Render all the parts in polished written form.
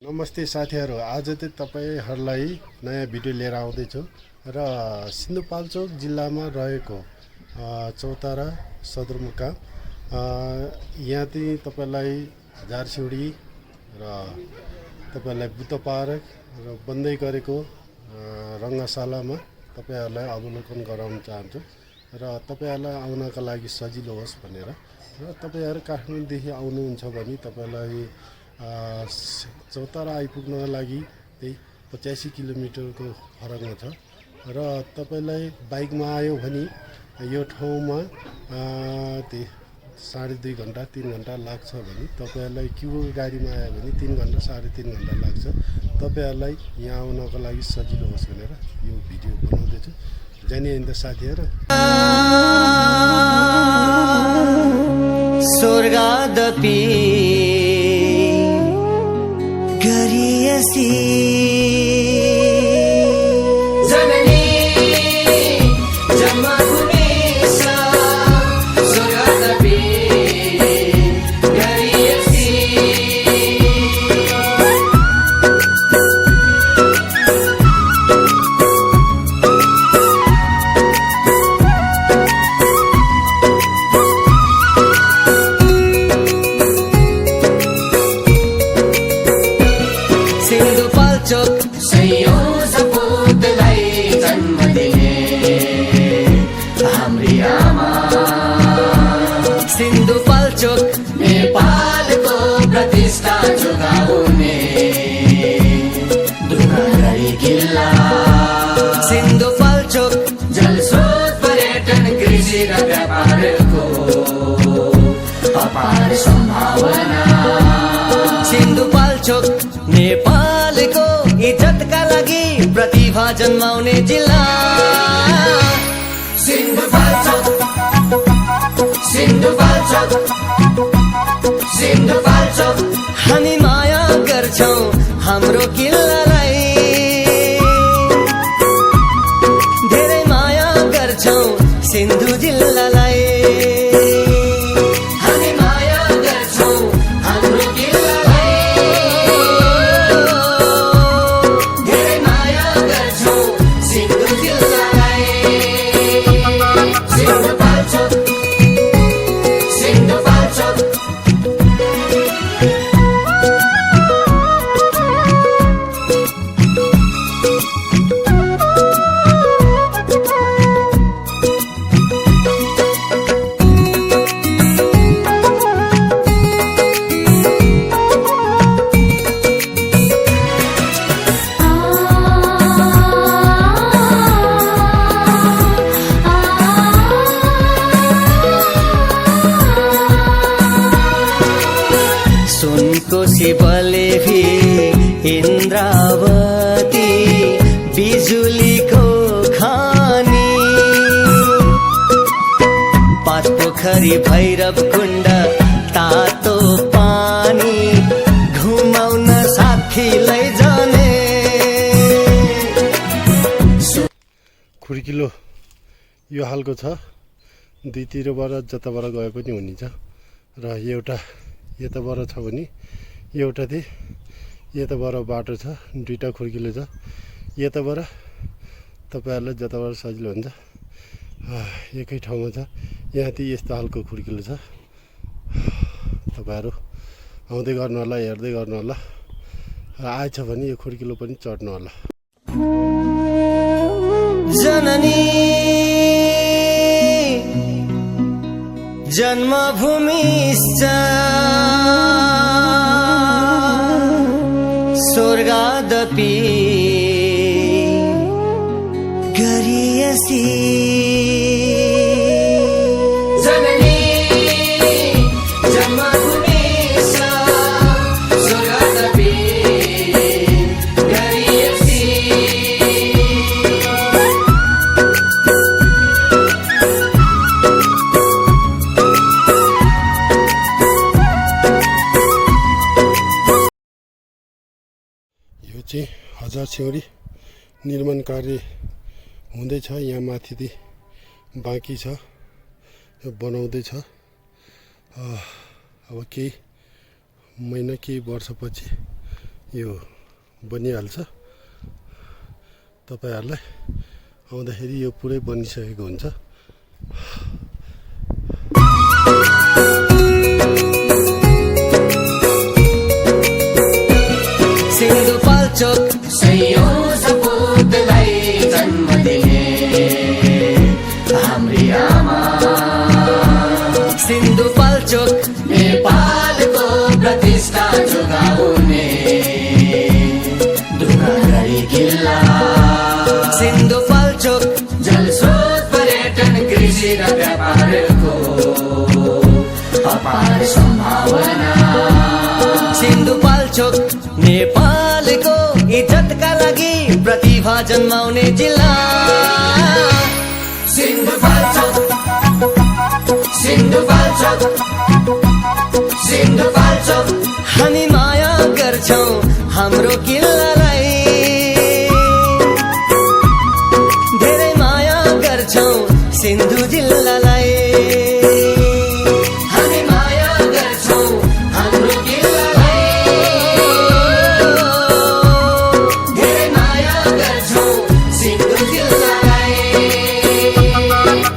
नमस्ते साथीहरू, आज चाहिँ तपाईहरूलाई नयाँ भिडियो लिएर आउँदैछु र सिन्धुपाल्चोक जिल्लामा रहेको चौतारा सदरमुकाम यहाँ चाहिँ तपाईलाई झारसिउडी र तपाईलाई बुद्ध पार्क र बन्दै गरेको रङ्गशालामा तपाईहरूलाई अवलोकन गराउन चाहन्छु र तपाईहरूलाई आउनका लागि सजिलो होस् भनेर र तपाईहरू काठमाडौँदेखि आउनुहुन्छ भने तपाईलाई चौतारा आइपुग्नका लागि त्यही 85 किलोमिटरको फरकमा छ र तपाईलाई बाइकमा आयो भने यो ठाउँमा त्यही 2.5 घण्टा 3 घण्टा लाग्छ भने तपाईहरूलाई क्युको गाडीमा आयो भने 3 घण्टा 3.5 घण्टा लाग्छ। तपाईहरूलाई यहाँ आउनको लागि सजिलो होस् भनेर यो भिडियो बनाउँदैछु। जाने अन्त साथीहरू स्वर्गादपि गरियसी जननी जन्मभूमि स्वर्गादपि गरियसी सिन्धुपाल्चोक सयौं सपूतलाई जन्म दिने हाम्री आमा। सिन्धुपाल्चोक नेपालको प्रतिष्ठा जोगाउने दुर्गागढी किल्ला। सिन्धुपाल्चोक जलस्रोत पर्यटन कृषि र व्यापारको अपार सम्भावना। सिन्धुपाल्चोक नेपालको इज्जतका लागि प्रतिभा जन्माउने जिल्ला। सिन्धुपाल्चोक सिन्धुपाल्चोक सिन्धुपाल्चोक हामी माया गर्छौं हाम्रो किल्लालाई, धेरै माया गर्छौं सिन्धु जिल्लालाई। सुनको शिवले भी इन्द्रावती बिजुलीको खानी, पाँच पोखरी भैरव कुण्ड तातो पानी घुमाउन साथी लैजाने। खुड्किलो यो हालको छ, दुईतिरबाट जताबाट गए पनि हुनेछ र एउटा यताबाट छ भने एउटा चाहिँ यताबाट बाटो छ, दुईटा खुड्किलो छ। यताबाट तपाईहरुलाई जताबाट सजिलो हुन्छ एकै ठाउँमा छ। यहाँ चाहिँ यस्तो हालको खुड्किलो छ। तपाईहरु आउँदै गर्नु होला, हेर्दै गर्नु होला र आएछ भने यो खुड्किलो पनि चढ्नु होला। जननी जन्मभूमिश्च स्वर्गादपि गरियसी। जननी जन्मभूमि स्वर्गादपि गरियसी। यो चाहिँ हजारसिउडी निर्माण कार्य हुँदैछ। यहाँ माथि बाँकी छ, बनाउँदैछ। अब केही महिना केही वर्षपछि यो बनिहाल्छ। तपाईहरुलाई आउँदाखेरि यो पुरै बनिसकेको हुन्छ। सिन्धुपाल्चोक सयौं सपुतलाई जन्म दिने हाम्री आमा। सिन्धुपाल्चोक नेपालको प्रतिष्ठा जोगाउने ढुङ्गागढी किल्ला। सिन्धुपाल्चोक जलस्रोत पर्यटन कृषि र व्यापारको अपार सम्भावना। सिन्धुपाल्चोक नेपालको इज्जतका लागि प्रतिभा जन्माउने जिल्ला। सिन्धुपाल्चोक सिन्धुपाल्चोक सिन्धुपाल्चोक हामी माया गर्छौं हाम्रो किल्लालाई। धेरै माया गर्छौं सिन्धु जिल्लालाई। हामी माया गर्छौं हाम्रो किल्लालाई। धेरै माया गर्छौं सिन्धु जिल्लालाई।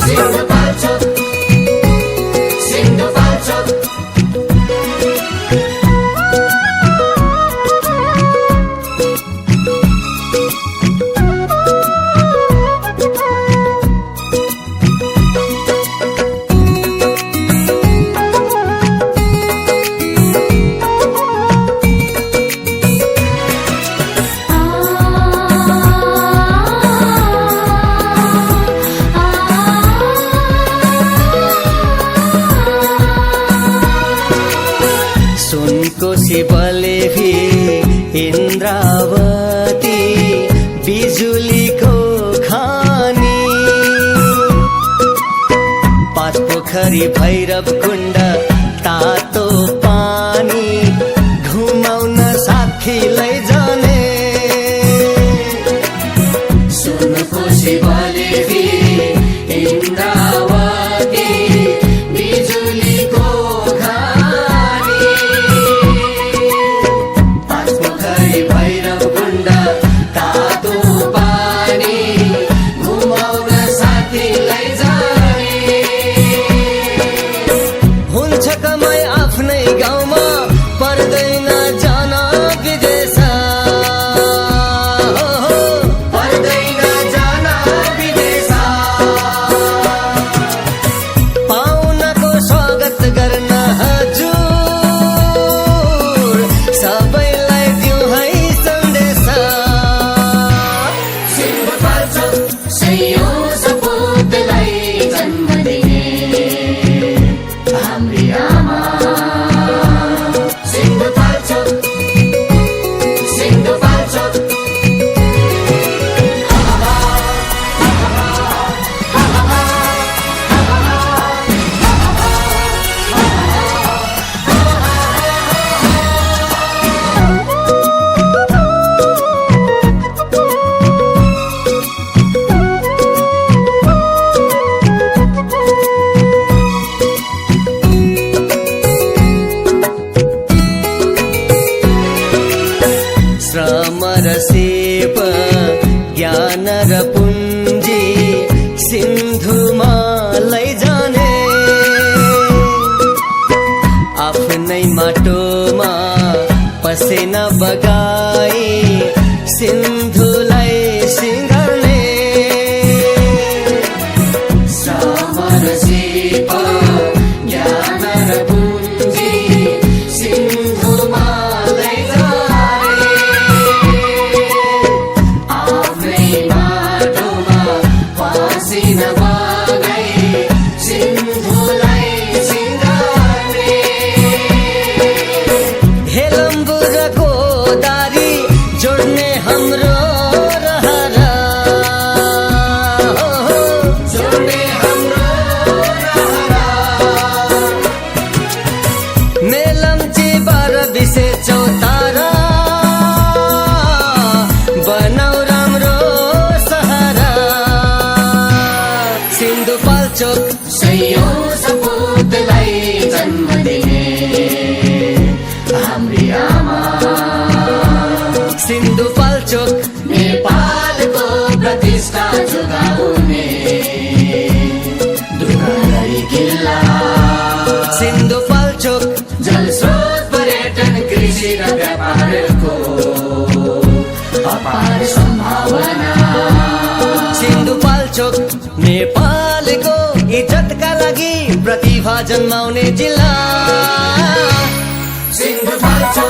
सिन्धुपाल्चोक सिन्धुपाल्चोक सुनकोशी बलेभी इन्द्रावती बिजुलीको खानी। पाँच पोखरी भैरव कुण्ड तातो पानी घुमाउन साथी लैजाने। सुनकोशी बलेभी इन्द्रावती बिजुलीको भैरव कुण्ड तातो पानी घुमाउन साथी लैजाने। हुन्छ कमाई आफ्नै गाउँमा पर्दैन जान विदेश। पर्दैन जान विदेश। पाहुनाको स्वागत गर्न हजुर सबैलाई दिउँ है सन्देश। सिन्धुपाल्चोक सयौं सपुतलाई जन्म दिने हाम्री आमा। सिन्धुपाल्चोक सिन्धुपाल्चोक श्रम र सेप ज्ञान र पुञ्जी सिन्धुमा लैजाने। आफ्नै माटोमा पसेना बगाई सिन्धुलाई सिंगार्ने। श्रम र सेप ज्ञान र पुञ्जी सिन्धुमा लैजाने। सिन्धुपाल्चोक नेपालको प्रतिष्ठा जोगाउने दुर्गढी किल्ला सिन्धुपाल्चोक जलस्रोत पर्यटन कृषि र व्यापारको अपार सम्भावना सिन्धुपाल्चोक नेपालको इज्जतका लागि प्रतिभा जन्माउने जिल्ला